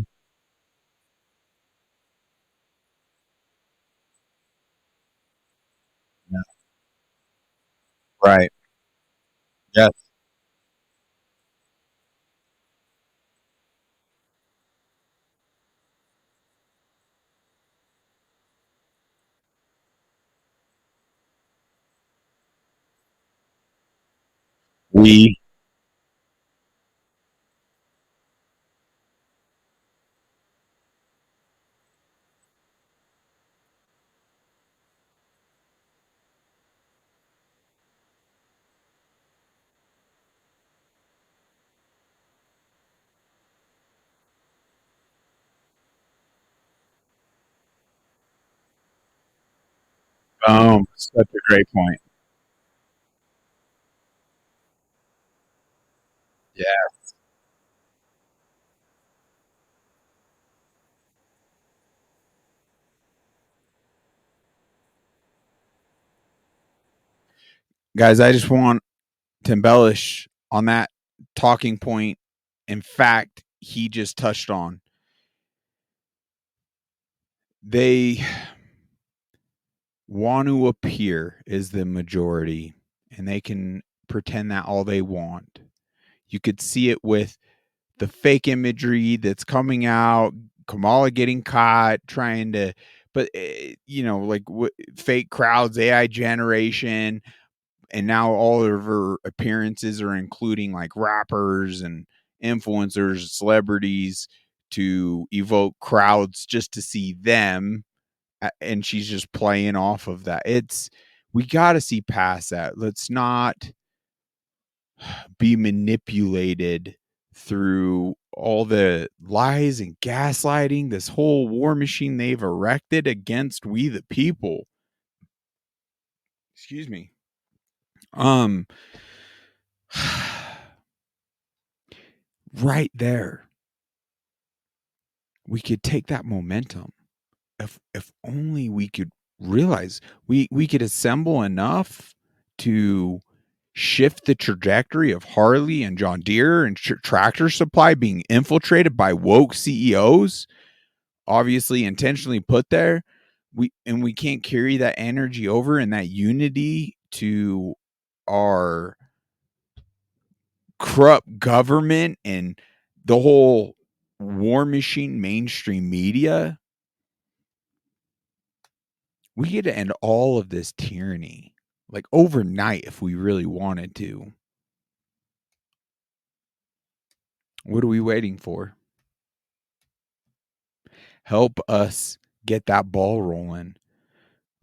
Yeah. Right. Yes. We. Such a great point. Yeah. Guys, I just want to embellish on that talking point. In fact, he just touched on. They want to appear as the majority and they can pretend that all they want. You could see it with the fake imagery that's coming out, Kamala getting caught trying to, but like fake crowds, AI generation, and now all of her appearances are including like rappers and influencers, celebrities to evoke crowds just to see them, and she's just playing off of that. We got to see past that. Let's not be manipulated through all the lies and gaslighting, this whole war machine they've erected against we the people. Excuse me. Um right there. We could take that momentum. If only we could realize we could assemble enough to shift the trajectory of Harley and John Deere and Tractor Supply being infiltrated by woke CEOs, obviously intentionally put there. We can't carry that energy over and that unity to our corrupt government and the whole war machine mainstream media. We get to end all of this tyranny like overnight if we really wanted to. What are we waiting for? Help us get that ball rolling.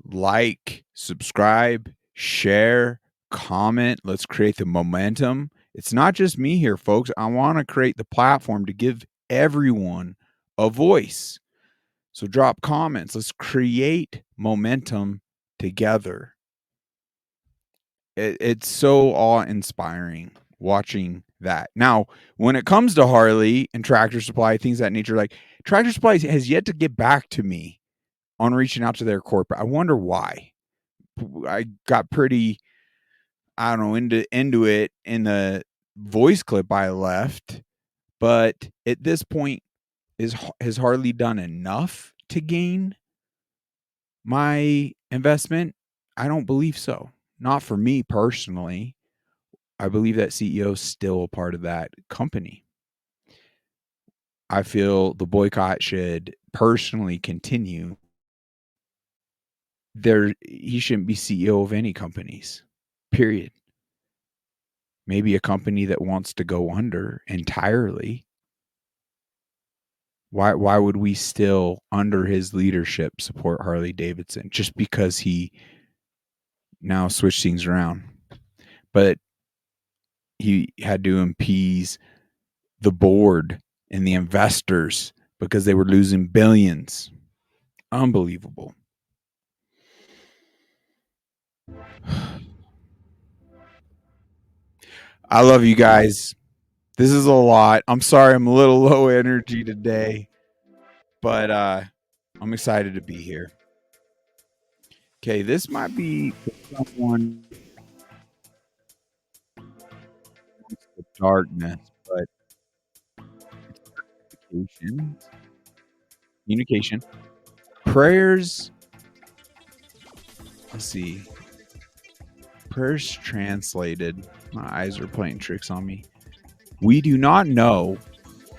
Like, subscribe, share, comment. Let's create the momentum. It's not just me here, folks. I want to create the platform to give everyone a voice. So drop comments. Let's create momentum together. it's so awe-inspiring watching that. Now, when it comes to Harley and Tractor Supply, things of that nature, like Tractor Supply has yet to get back to me on reaching out to their corporate. I wonder why. I got pretty, I don't know, into it in the voice clip I left, but at this point, has Harley done enough to gain my investment? I don't believe so. Not for me personally. I believe that CEO is still a part of that company. I feel the boycott should personally continue. He shouldn't be CEO of any companies. Period. Maybe a company that wants to go under entirely. Why would we still, under his leadership, support Harley Davidson just because he now switched things around? But he had to appease the board and the investors because they were losing billions. Unbelievable. I love you guys. This is a lot. I'm sorry I'm a little low energy today, but I'm excited to be here. Okay, this might be for someone with darkness, but communication. Communication. Prayers. Let's see. Prayers translated. My eyes are playing tricks on me. We do not know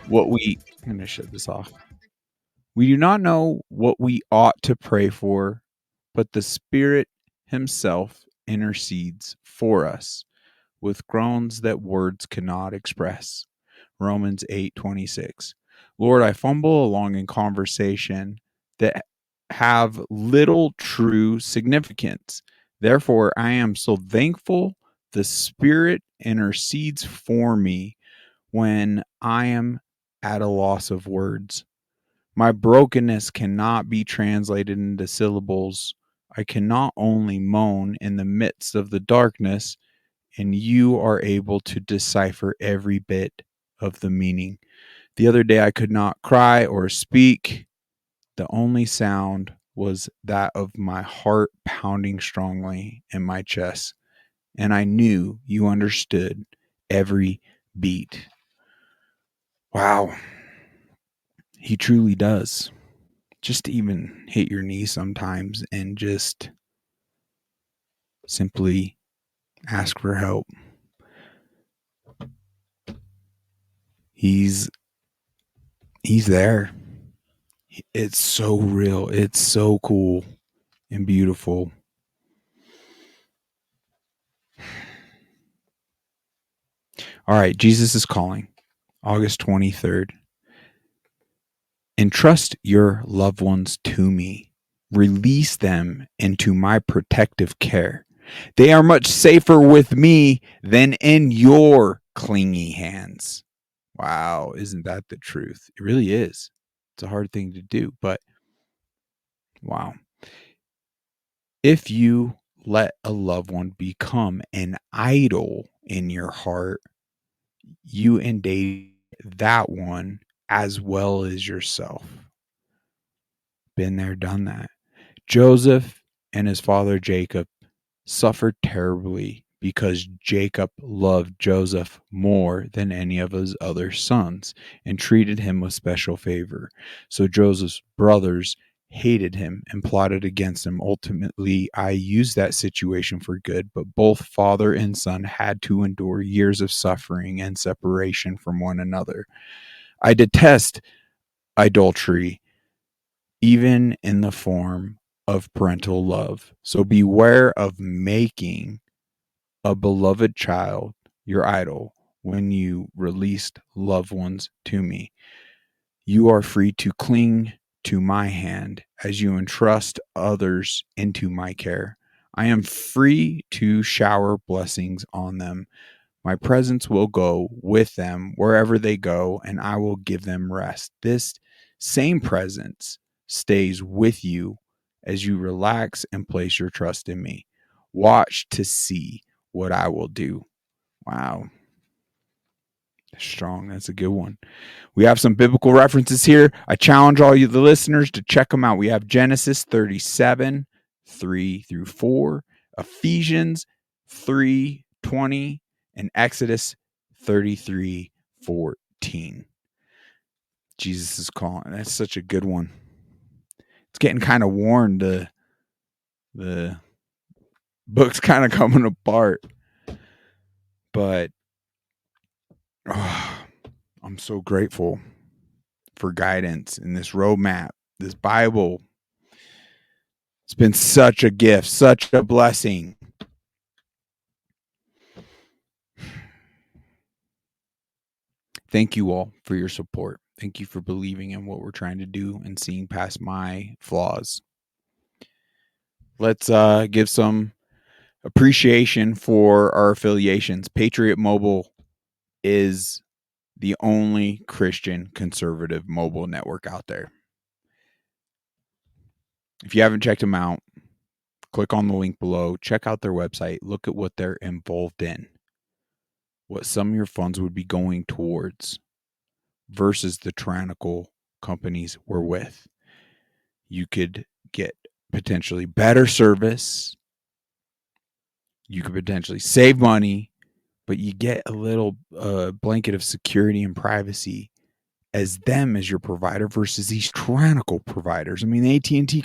what we. I'm going to shut this off. We do not know what we ought to pray for, but the Spirit Himself intercedes for us with groans that words cannot express. Romans 8:26. Lord, I fumble along in conversation that have little true significance. Therefore, I am so thankful the Spirit intercedes for me when I am at a loss of words. My brokenness cannot be translated into syllables. I can not only moan in the midst of the darkness, and you are able to decipher every bit of the meaning. The other day, I could not cry or speak. The only sound was that of my heart pounding strongly in my chest, and I knew you understood every beat. Wow, he truly does. Just even hit your knee sometimes and just simply ask for help. He's there. It's so real. It's so cool and beautiful. All right, Jesus is calling. August 23rd. Entrust your loved ones to me. Release them into my protective care. They are much safer with me than in your clingy hands. Wow, isn't that the truth? It really is. It's a hard thing to do, but wow. If you let a loved one become an idol in your heart, you endanger that one as well as yourself. Been there, done that. Joseph and his father Jacob suffered terribly because Jacob loved Joseph more than any of his other sons and treated him with special favor. So Joseph's brothers hated him and plotted against him. Ultimately, I used that situation for good, but both father and son had to endure years of suffering and separation from one another. I detest adultery, even in the form of parental love. So beware of making a beloved child your idol when you released loved ones to me. You are free to cling to my hand as you entrust others into my care. I am free to shower blessings on them. My presence will go with them wherever they go, and I will give them rest. This same presence stays with you as you relax and place your trust in me. Watch to see what I will do. Wow. Strong. That's a good one. We have some biblical references here. I challenge all you, the listeners, to check them out. We have Genesis 37, 3-4, Ephesians 3:20, and Exodus 33:14. Jesus is calling. That's such a good one. It's getting kind of worn. The book's kind of coming apart. But I'm so grateful for guidance in this roadmap, this Bible. It's been such a gift, such a blessing. Thank you all for your support. Thank you for believing in what we're trying to do and seeing past my flaws. Let's give some appreciation for our affiliations. Patriot Mobile is the only Christian conservative mobile network out there. If you haven't checked them out, click on the link below, check out their website, look at what they're involved in, what some of your funds would be going towards versus the tyrannical companies we're with. You could get potentially better service. You could potentially save money, but you get a little blanket of security and privacy as them as your provider versus these tyrannical providers. I mean, AT&T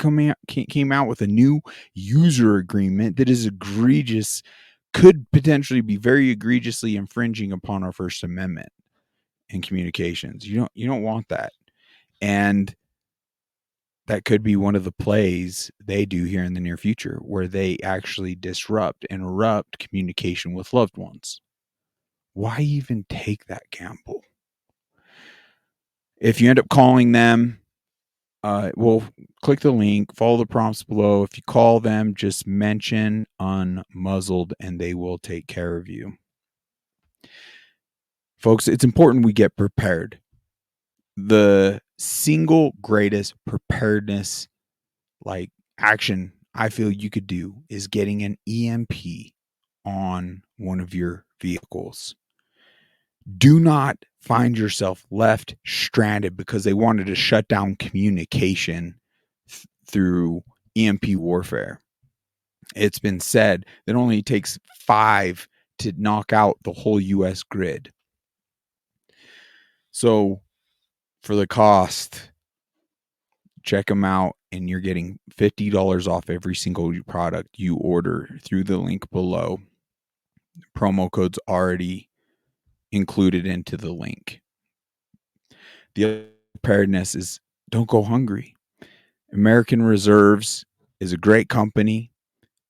came out with a new user agreement that is egregious, could potentially be very egregiously infringing upon our First Amendment in communications. You don't want that. And that could be one of the plays they do here in the near future, where they actually interrupt communication with loved ones. Why even take that gamble? If you end up calling them, well, click the link, follow the prompts below. If you call them, just mention Unmuzzled and they will take care of you. Folks, it's important we get prepared. The single greatest preparedness action I feel you could do is getting an EMP on one of your vehicles. Do not find yourself left stranded because they wanted to shut down communication through EMP warfare. It's been said that only takes 5 to knock out the whole US grid. So for the cost, check them out and you're getting $50 off every single product you order through the link below. Promo code's already included into the link. The other preparedness is don't go hungry. American Reserves is a great company,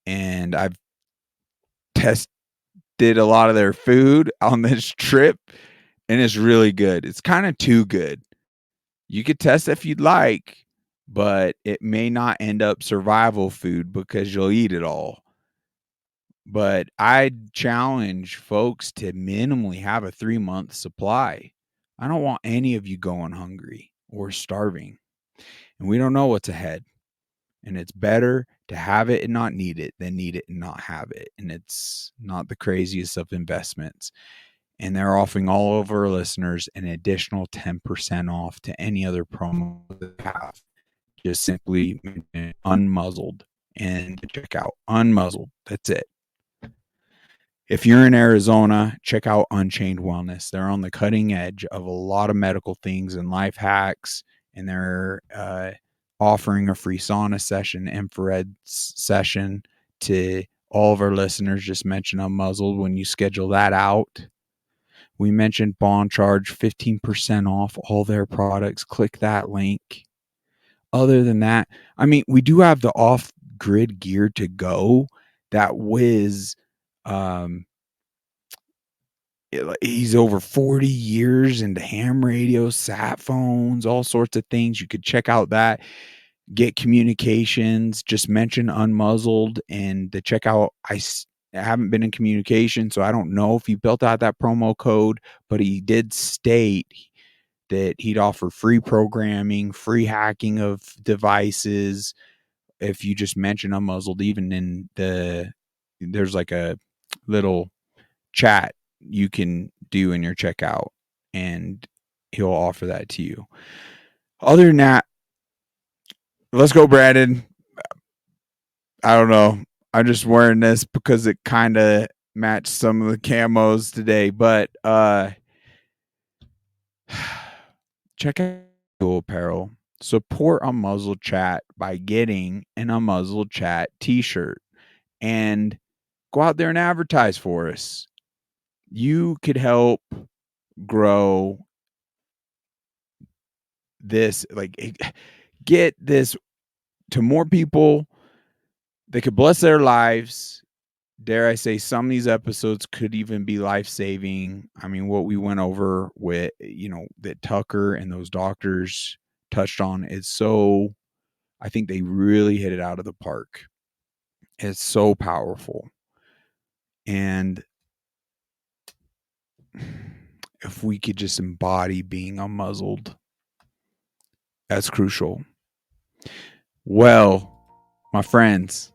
and I've tested a lot of their food on this trip, and it's really good. It's kind of too good. You could test if you'd like, but it may not end up survival food because you'll eat it all. But I challenge folks to minimally have a 3-month supply. I don't want any of you going hungry or starving. And we don't know what's ahead. And it's better to have it and not need it than need it and not have it. And it's not the craziest of investments. And they're offering all of our listeners an additional 10% off to any other promo they have. Just simply Unmuzzled and check out Unmuzzled. That's it. If you're in Arizona, check out Unchained Wellness. They're on the cutting edge of a lot of medical things and life hacks, and they're offering a free sauna session, infrared session to all of our listeners. Just mention Unmuzzled when you schedule that out. We mentioned Bond Charge, 15% off all their products. Click that link. Other than that, I mean, we do have the off-grid gear to go. That Wiz, he's over 40 years into ham radios, sat phones, all sorts of things. You could check out that. Get communications. Just mention Unmuzzled and the checkout. I haven't been in communication, so I don't know if he built out that promo code, but he did state that he'd offer free programming, free hacking of devices if you just mention Unmuzzled. Even in there's like a little chat you can do in your checkout, and he'll offer that to you. Other than that, let's go, Brandon. I don't know. I'm just wearing this because it kind of matched some of the camos today, but check out Cool Apparel. Support Unmuzzled Chat by getting an Unmuzzled Chat t-shirt and go out there and advertise for us. You could help grow this, like, get this to more people that could bless their lives. Dare I say, some of these episodes could even be life-saving. I mean, what we went over with, that Tucker and those doctors touched on, I think they really hit it out of the park. It's so powerful. And if we could just embody being unmuzzled, that's crucial. Well, my friends,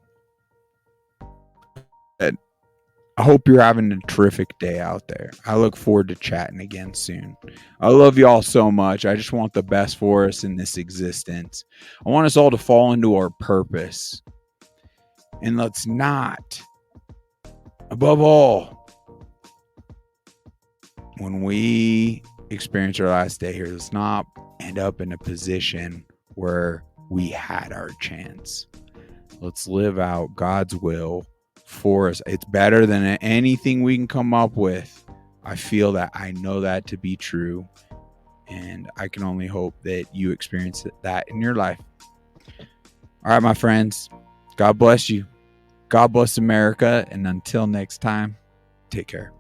I hope you're having a terrific day out there. I look forward to chatting again soon. I love y'all so much. I just want the best for us in this existence. I want us all to fall into our purpose. And let's not, above all, when we experience our last day here, let's not end up in a position where we had our chance. Let's live out God's will for us. It's better than anything we can come up with. I feel that. I know that to be true. And I can only hope that you experience that in your life. All right, my friends. God bless you. God bless America. And until next time, take care.